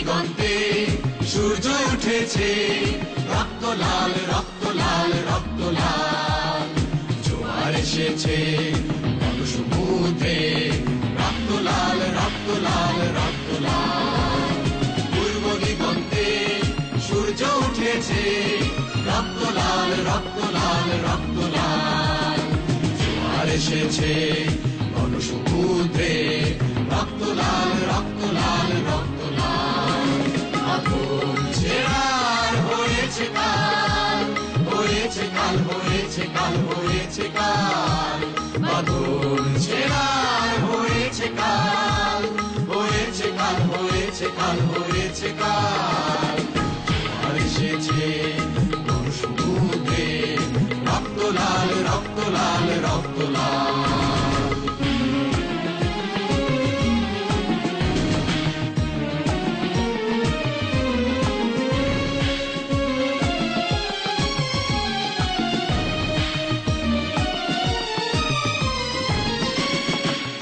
দিগন্তে সূর্য উঠেছে, রক্ত লাল রক্ত লাল রক্ত লাল। জোয়ার এসেছে সমুদ্রে, রক্ত লাল রক্ত লাল রক্ত লাল। পূর্ব দিগন্তে সূর্য উঠেছে, রক্ত লাল রক্ত লাল রক্ত লাল। জোয়ার এসেছে সমুদ্রে, রক্ত লাল রক্ত লাল রক্ত লাল। আগুন ছেড়ার হয়েছে কাল, হয়েছে কাল হয়েছে কাল হয়েছে কাল। আগুন ছেড়ার হয়েছে কাল, হয়েছে কাল হয়েছে কাল হয়েছে কাল। জোয়ার এসেছে সমুদ্রে, রক্ত লাল রক্ত লাল রক্ত লাল।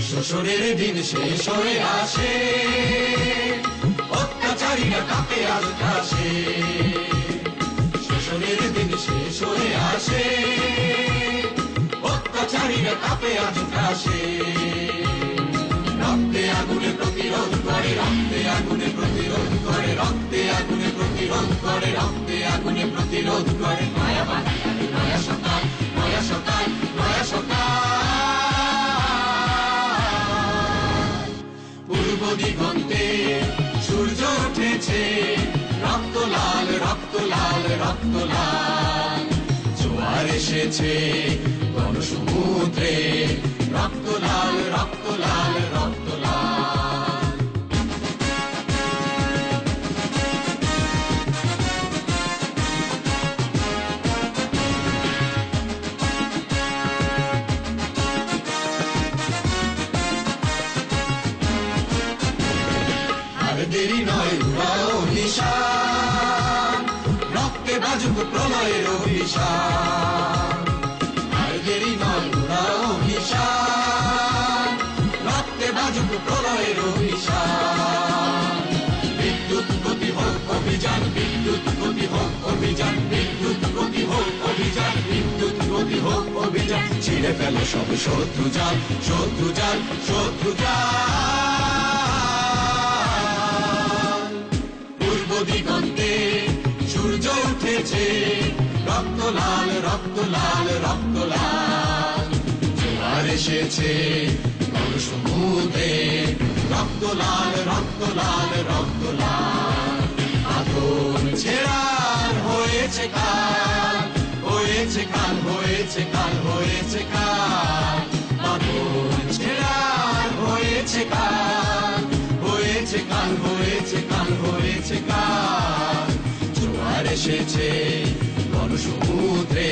শোষণের দিন শেষ হয়ে আসে, অত্যাচারীরা কাঁপে আজ ত্রাসে। শোষণের দিন শেষ হয়ে আসে, অত্যাচারীরা কাঁপে আজ ত্রাসে। রক্তে আগুনে প্রতিরোধ করে, রক্তে আগুনে প্রতিরোধ করে, রক্তে আগুনে প্রতিরোধ করে, রক্তে আগুনে প্রতিরোধ করে। নয়া বাংলার নয়া সকাল, নয়া সকাল নয়া সকাল। পূর্ব দিগন্তে সূর্য উঠেছে, রক্ত লাল রক্ত লাল রক্ত লাল। জোয়ার এসেছে সমুদ্রে, রক্ত লাল রক্ত লাল রক্ত লাল। আর দেরি নয় উড়াও নিশান, রক্তে বাজুক প্রলয়ের অভিশান। আর দেরি নয় উড়াও নিশান, রক্তে বাজুক প্রলয়ের অভিশান। বিদ্যুৎ গতি হোক অভিযান, বিদ্যুৎ গতি হোক অভিযান, বিদ্যুৎ গতি হোক অভিযান, বিদ্যুৎ গতি হোক অভিযান। ছিঁড়ে ফেলো সব শত্রু জাল, শত্রু জাল শত্রু জাল। পূর্ব দিগন্তে সূর্য উঠেছে, রক্ত লাল রক্ত লাল রক্ত লাল। জোয়ার এসেছে সমুদ্রে, রক্ত লাল রক্ত লাল রক্ত লাল। আগুন ছেড়ার হয়েছে কাল, হয়েছে কাল হয়েছে কাল হয়েছে কাল। আগুন ছেড়ার হয়েছে কাল, হয়েছে কাল হয়েছে কাল হয়েছে কাল। জোয়ার এসেছে সমুদ্রে,